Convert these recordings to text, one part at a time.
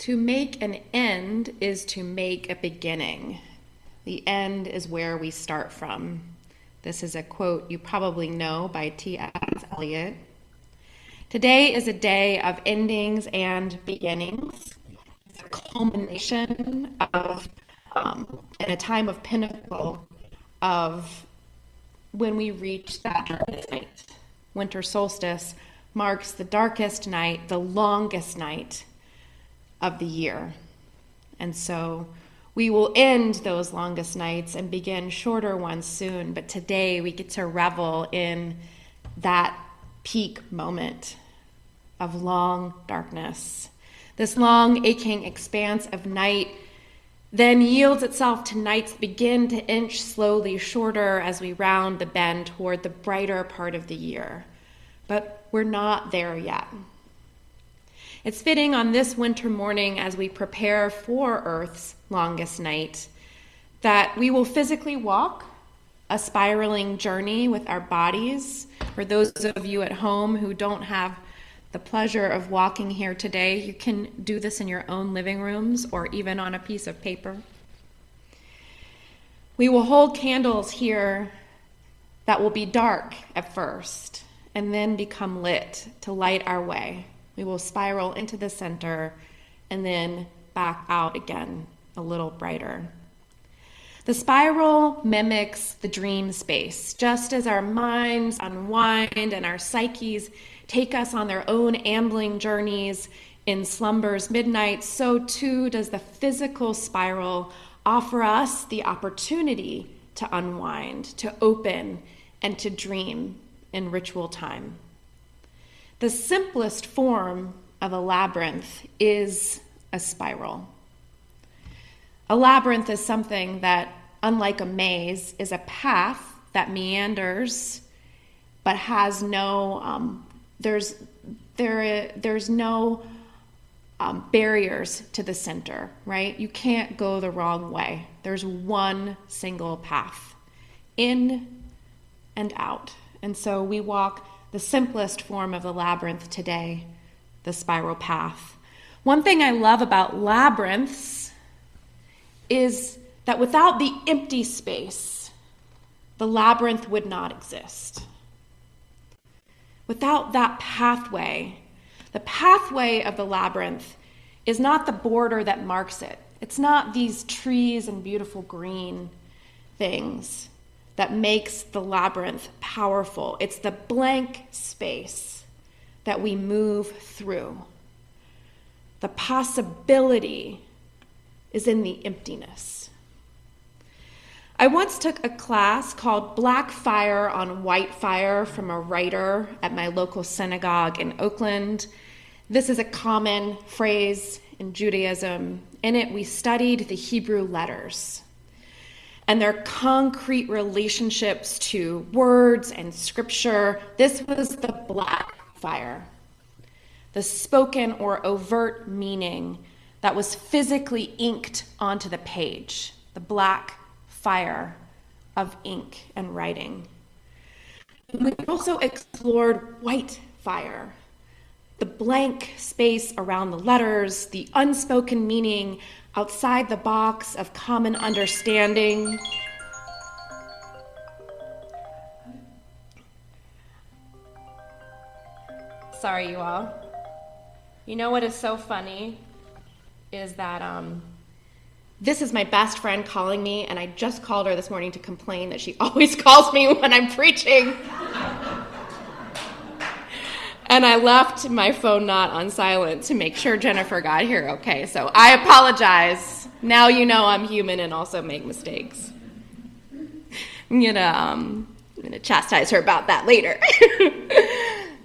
To make an end is to make a beginning. The end is where we start from. This is a quote you probably know by T.S. Eliot. Today is a day of endings and beginnings. It's a culmination of, in a time of pinnacle of when we reach that darkest night. Winter solstice marks the darkest night, the longest night of the year. And so we will end those longest nights and begin shorter ones soon, but today we get to revel in that peak moment of long darkness. This long, aching expanse of night then yields itself to nights begin to inch slowly shorter as we round the bend toward the brighter part of the year. But we're not there yet. It's fitting on this winter morning as we prepare for Earth's longest night that we will physically walk a spiraling journey with our bodies. For those of you at home who don't have the pleasure of walking here today, you can do this in your own living rooms or even on a piece of paper. We will hold candles here that will be dark at first and then become lit to light our way. We will spiral into the center and then back out again, a little brighter. The spiral mimics the dream space. Just as our minds unwind and our psyches take us on their own ambling journeys in slumber's midnight, so too does the physical spiral offer us the opportunity to unwind, to open, and to dream in ritual time. The simplest form of a labyrinth is a spiral. A labyrinth is something that, unlike a maze, is a path that meanders, but has no, there's no barriers to the center, right? You can't go the wrong way. There's one single path, in and out. And so we walk the simplest form of the labyrinth today, the spiral path. One thing I love about labyrinths is that without the empty space, the labyrinth would not exist. Without that pathway, the pathway of the labyrinth is not the border that marks it. It's not these trees and beautiful green things that makes the labyrinth powerful. It's the blank space that we move through. The possibility is in the emptiness. I once took a class called Black Fire on White Fire from a writer at my local synagogue in Oakland. This is a common phrase in Judaism. In it, we studied the Hebrew letters and their concrete relationships to words and scripture. This was the black fire, the spoken or overt meaning that was physically inked onto the page, the black fire of ink and writing. We also explored white fire, the blank space around the letters, the unspoken meaning outside the box of common understanding. Sorry, you all. You know what is so funny is that this is my best friend calling me, and I just called her this morning to complain that she always calls me when I'm preaching. And I left my phone not on silent to make sure Jennifer got here okay. So I apologize. Now you know I'm human and also make mistakes. I'm gonna chastise her about that later.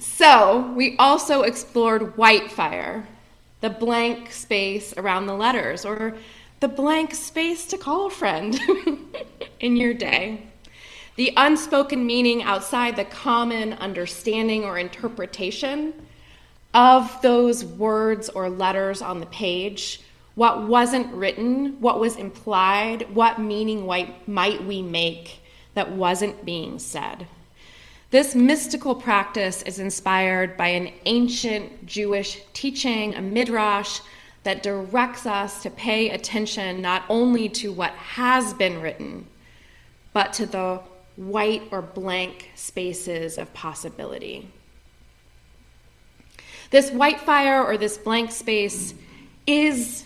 So we also explored white fire, the blank space around the letters, or the blank space to call a friend in your day. The unspoken meaning outside the common understanding or interpretation of those words or letters on the page, what wasn't written, what was implied, what meaning might we make that wasn't being said. This mystical practice is inspired by an ancient Jewish teaching, a midrash, that directs us to pay attention not only to what has been written, but to the white or blank spaces of possibility. This white fire or this blank space is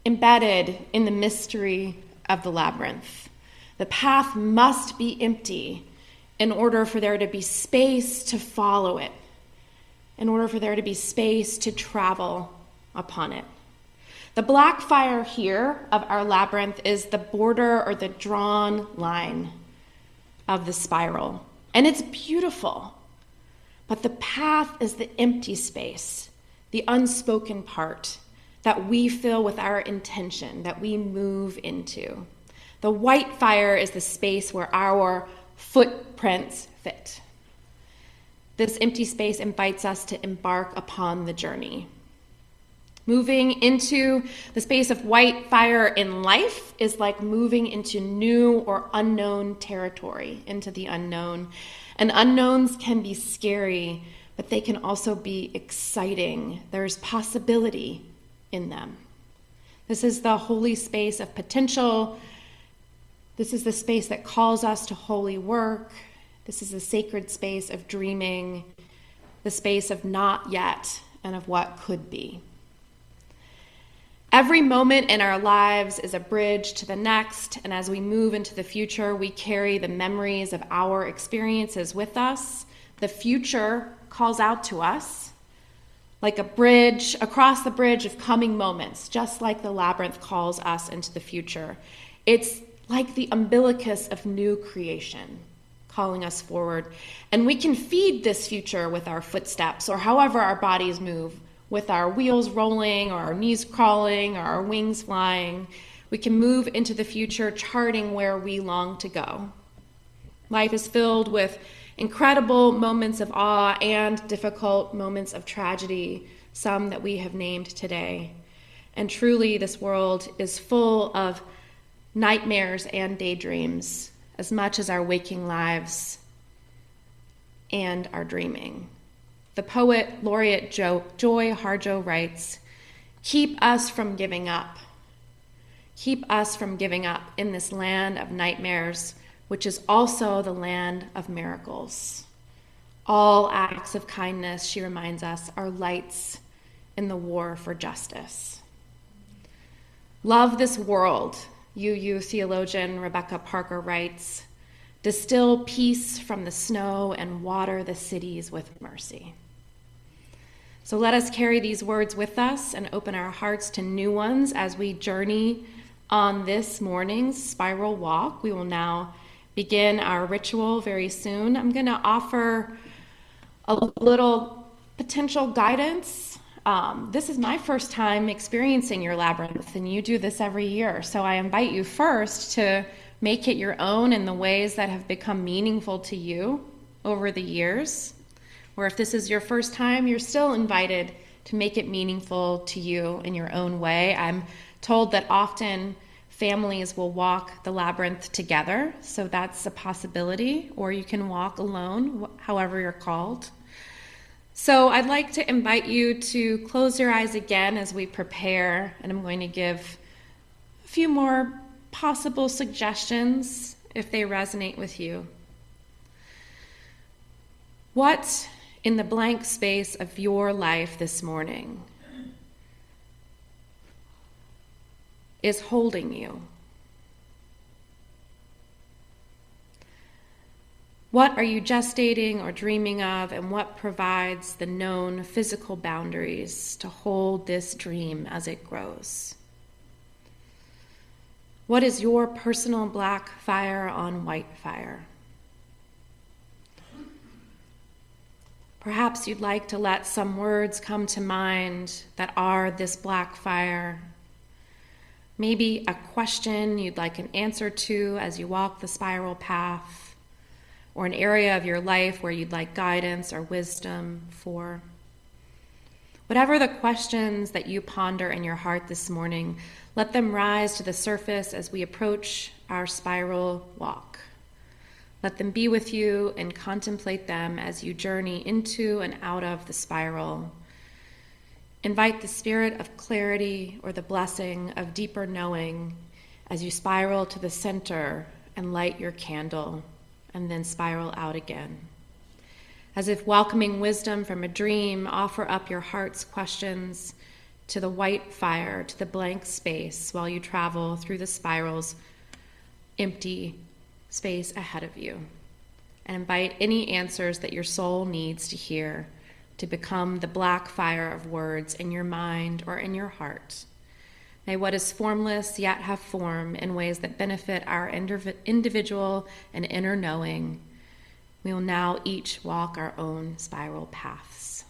embedded in the mystery of the labyrinth. The path must be empty in order for there to be space to follow it, in order for there to be space to travel upon it. The black fire here of our labyrinth is the border or the drawn line of the spiral. And it's beautiful. But the path is the empty space, the unspoken part that we fill with our intention, that we move into. The white fire is the space where our footprints fit. This empty space invites us to embark upon the journey. Moving into the space of white fire in life is like moving into new or unknown territory, into the unknown. And unknowns can be scary, but they can also be exciting. There's possibility in them. This is the holy space of potential. This is the space that calls us to holy work. This is the sacred space of dreaming, the space of not yet and of what could be. Every moment in our lives is a bridge to the next, and as we move into the future, we carry the memories of our experiences with us. The future calls out to us like a bridge, across the bridge of coming moments, just like the labyrinth calls us into the future. It's like the umbilicus of new creation, calling us forward. And we can feed this future with our footsteps, or however our bodies move, with our wheels rolling, or our knees crawling, or our wings flying. We can move into the future charting where we long to go. Life is filled with incredible moments of awe and difficult moments of tragedy, some that we have named today. And truly, this world is full of nightmares and daydreams, as much as our waking lives and our dreaming. The poet laureate Joy Harjo writes, "Keep us from giving up. Keep us from giving up in this land of nightmares, which is also the land of miracles. All acts of kindness," she reminds us, "are lights in the war for justice." Love this world, UU theologian Rebecca Parker writes, "Distill peace from the snow and water the cities with mercy." So let us carry these words with us and open our hearts to new ones as we journey on this morning's spiral walk. We will now begin our ritual very soon. I'm going to offer a little potential guidance. This is my first time experiencing your labyrinth, and you do this every year. So I invite you first to make it your own in the ways that have become meaningful to you over the years. Or if this is your first time, you're still invited to make it meaningful to you in your own way. I'm told that often families will walk the labyrinth together, so that's a possibility, or you can walk alone, however you're called. So I'd like to invite you to close your eyes again as we prepare, and I'm going to give a few more possible suggestions if they resonate with you. What in the blank space of your life this morning is holding you? What are you gestating or dreaming of, and what provides the known physical boundaries to hold this dream as it grows? What is your personal black fire on white fire? Perhaps you'd like to let some words come to mind that are this black fire. Maybe a question you'd like an answer to as you walk the spiral path, or an area of your life where you'd like guidance or wisdom for. Whatever the questions that you ponder in your heart this morning, let them rise to the surface as we approach our spiral walk. Let them be with you and contemplate them as you journey into and out of the spiral. Invite the spirit of clarity or the blessing of deeper knowing as you spiral to the center and light your candle, and then spiral out again. As if welcoming wisdom from a dream, offer up your heart's questions to the white fire, to the blank space, while you travel through the spiral's empty space ahead of you. And invite any answers that your soul needs to hear to become the black fire of words in your mind or in your heart. May what is formless yet have form in ways that benefit our individual and inner knowing. We will now each walk our own spiral paths.